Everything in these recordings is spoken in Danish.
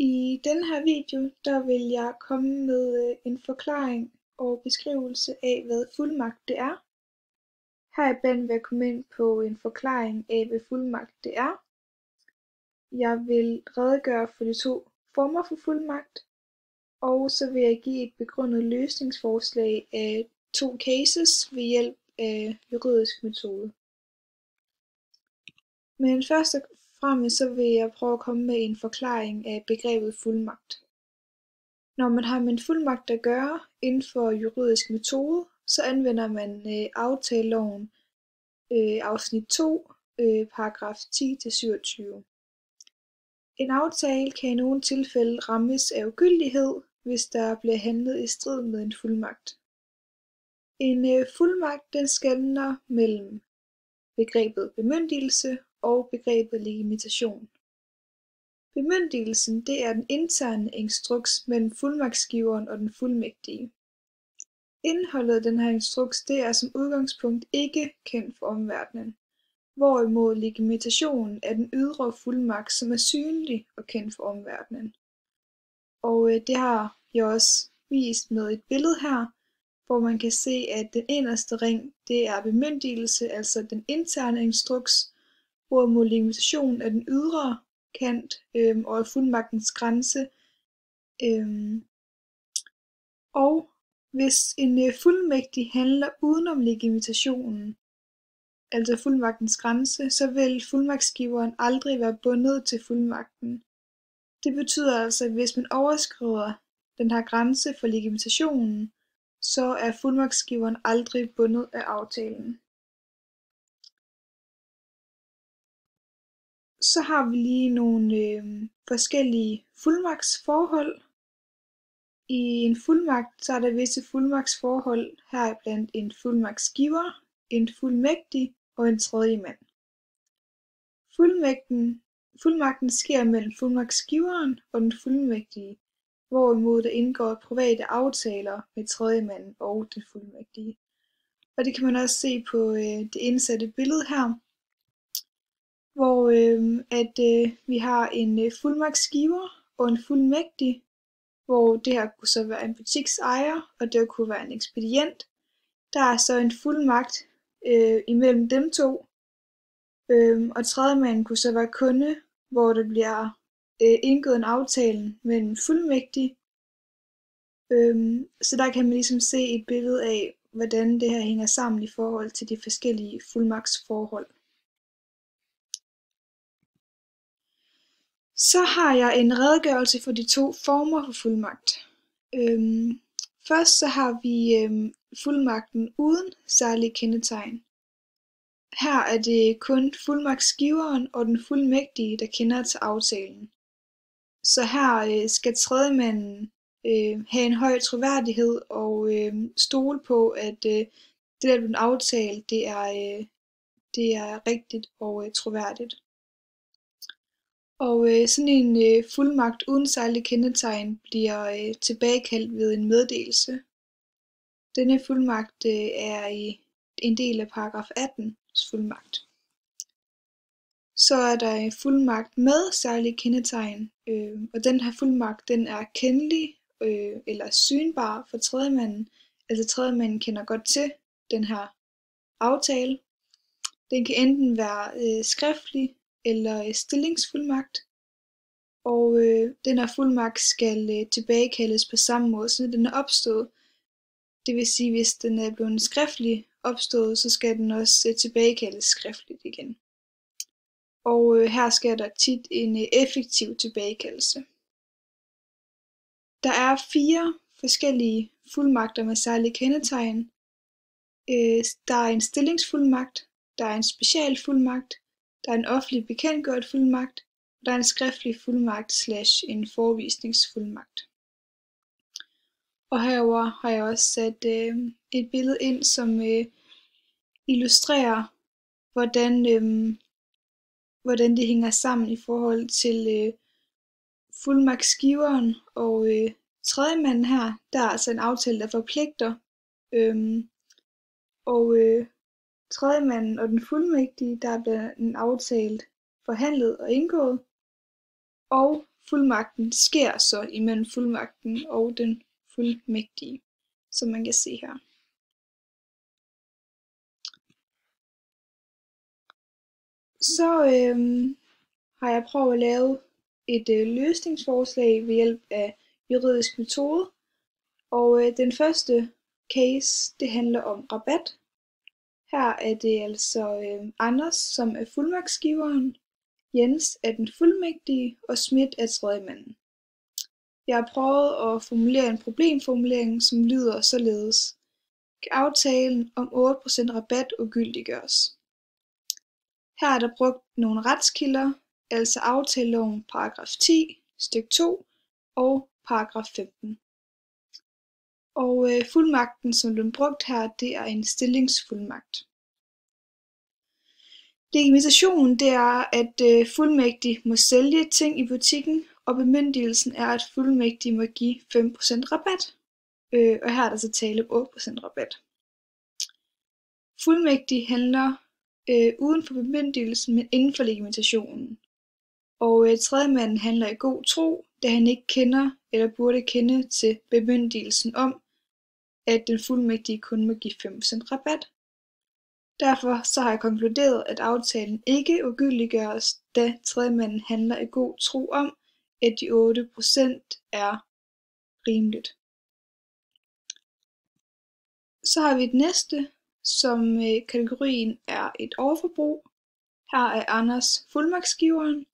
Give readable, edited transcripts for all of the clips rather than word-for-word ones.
I denne her video, der vil jeg komme med en forklaring og beskrivelse af, hvad fuldmagt det er. Heriblandt vil jeg komme ind på en forklaring af, hvad fuldmagt det er. Jeg vil redegøre for de to former for fuldmagt, og så vil jeg give et begrundet løsningsforslag af to cases ved hjælp af juridisk metode. Men først og fremmest så vil jeg prøve at komme med en forklaring af begrebet fuldmagt. Når man har med en fuldmagt at gøre inden for juridisk metode, så anvender man aftaleloven afsnit 2, paragraf 10-27. En aftale kan i nogle tilfælde rammes af ugyldighed, hvis der bliver handlet i strid med en fuldmagt. En fuldmagt den skelner mellem begrebet bemyndigelse og begrebet legitimation. Bemyndigelsen det er den interne instruks mellem fuldmagtsgiveren og den fuldmægtige. Indholdet af den her instruks det er som udgangspunkt ikke kendt for omverdenen, hvorimod legitimationen er den ydre fuldmagt, som er synlig og kendt for omverdenen. Og det har jeg også vist med et billede her, hvor man kan se, at den inderste ring det er bemyndigelse, altså den interne instruks, hvorimod legitimationen er den ydre kant og fuldmagtens grænse. Og hvis en fuldmægtig handler udenom legitimationen, altså fuldmagtens grænse, så vil fuldmagtsgiveren aldrig være bundet til fuldmagten. Det betyder altså, at hvis man overskrider den her grænse for legitimationen, så er fuldmagtsgiveren aldrig bundet af aftalen. Så har vi lige nogle forskellige fuldmagtsforhold. I en fuldmagt så er der visse fuldmagtsforhold, heriblandt en fuldmagtsgiver, en fuldmægtig og en tredje mand. Fuldmagten sker mellem fuldmagtsgiveren og den fuldmægtige, hvorimod der indgår private aftaler med tredje mand og den fuldmægtige. Og det kan man også se på det indsatte billede her, hvor vi har en fuldmagtsgiver og en fuldmægtig, hvor det her kunne så være en butiksejer, og det kunne være en ekspedient. Der er så en fuldmagt imellem dem to, og tredjemanden kunne så være kunde, hvor der bliver indgået en aftale mellem fuldmægtig. Så der kan man ligesom se et billede af, hvordan det her hænger sammen i forhold til de forskellige fuldmagtsforhold. Så har jeg en redegørelse for de to former for fuldmagt. Først så har vi fuldmagten uden særlige kendetegn. Her er det kun fuldmagtsgiveren og den fuldmægtige, der kender til aftalen. Så her skal tredjemanden have en høj troværdighed og stole på, at det der bliver aftalt, det er rigtigt og troværdigt. Og sådan en fuldmagt uden særlige kendetegn bliver tilbagekaldt ved en meddelelse. Denne fuldmagt er en del af paragraf 18 fuldmagt. Så er der en fuldmagt med særlige kendetegn, og den her fuldmagt den er kendelig eller synbar for tredjemanden. Altså tredjemanden kender godt til den her aftale. Den kan enten være skriftlig eller stillingsfuldmagt, og den her fuldmagt skal tilbagekaldes på samme måde, som den er opstået. Det vil sige, hvis den er blevet skriftlig opstået, så skal den også tilbagekaldes skriftligt igen. Og her sker der tit en effektiv tilbagekaldelse. Der er 4 forskellige fuldmagter med særlige kendetegn. Der er en stillingsfuldmagt, der er en specialfuldmagt, der er en offentlig bekendtgjort fuldmagt, og der er en skriftlig fuldmagt / en forevisningsfuldmagt. Og herover har jeg også sat et billede ind, som illustrerer, hvordan det hænger sammen i forhold til fuldmagtsgiveren og tredjemanden her. Der er altså en aftale, der forpligter, og tredjemanden og den fuldmægtige, der bliver en aftale forhandlet og indgået, og fuldmagten sker så imellem fuldmagten og den fuldmægtige, som man kan se her. Så har jeg prøvet at lave et løsningsforslag ved hjælp af juridisk metode. Og den første case, det handler om rabat. Her er det altså Anders, som er fuldmagtsgiveren, Jens er den fuldmægtige, og Schmidt er tredjemanden. Jeg har prøvet at formulere en problemformulering, som lyder således: Kan aftalen om 8% rabat ugyldiggøres? Her er der brugt nogle retskilder, altså aftaleloven paragraf 10, stykke 2 og paragraf 15. Og fuldmagten, som blev brugt her, det er en stillingsfuldmagt. Legitimationen, det er, at fuldmægtig må sælge ting i butikken, og bemyndigelsen er, at fuldmægtig må give 5% rabat. Og her er der så tale om 8% rabat. Fuldmægtig handler uden for bemyndigelsen, men inden for legitimationen. Og tredjemanden handler i god tro, da han ikke kender eller burde kende til bemyndigelsen om, at den fuldmægtige kun må give 5% rabat. Derfor så har jeg konkluderet, at aftalen ikke ugyldiggøres, da tredjemanden handler i god tro om, at de 8% er rimeligt. Så har vi det næste, som kategorien er et overforbrug. Her er Anders fuldmagtsgiveren,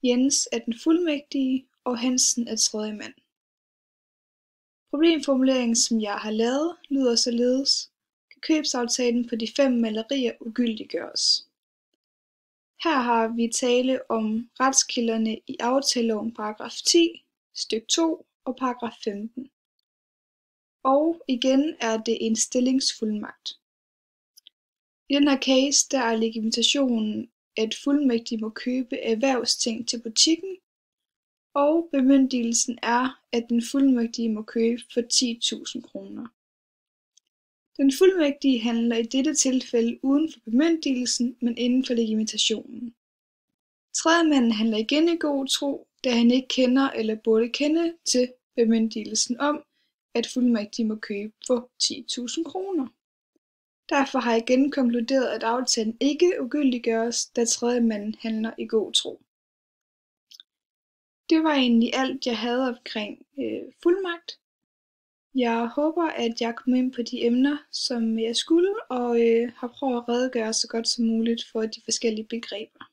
Jens er den fuldmægtige, og Hansen er tredjemand. Problemformuleringen, som jeg har lavet, lyder således: Kan købsaftalen på de 5 malerier ugyldiggøres? Her har vi tale om retskilderne i aftaleloven paragraf 10, stykke 2 og paragraf 15. Og igen er det en stillingsfuldmagt. I den her case, der er legitimationen, at fuldmægtig må købe erhvervsting til butikken, og bemyndigelsen er, at den fuldmægtige må købe for 10.000 kroner. Den fuldmægtige handler i dette tilfælde uden for bemyndigelsen, men inden for legitimationen. Tredjemanden handler igen i god tro, da han ikke kender eller burde kende til bemyndigelsen om, at fuldmægtige må købe for 10.000 kroner. Derfor har jeg igen konkluderet, at aftalen ikke ugyldiggøres, da tredjemanden handler i god tro. Det var egentlig alt, jeg havde omkring fuldmagt. Jeg håber, at jeg kom ind på de emner, som jeg skulle, og har prøvet at redegøre så godt som muligt for de forskellige begreber.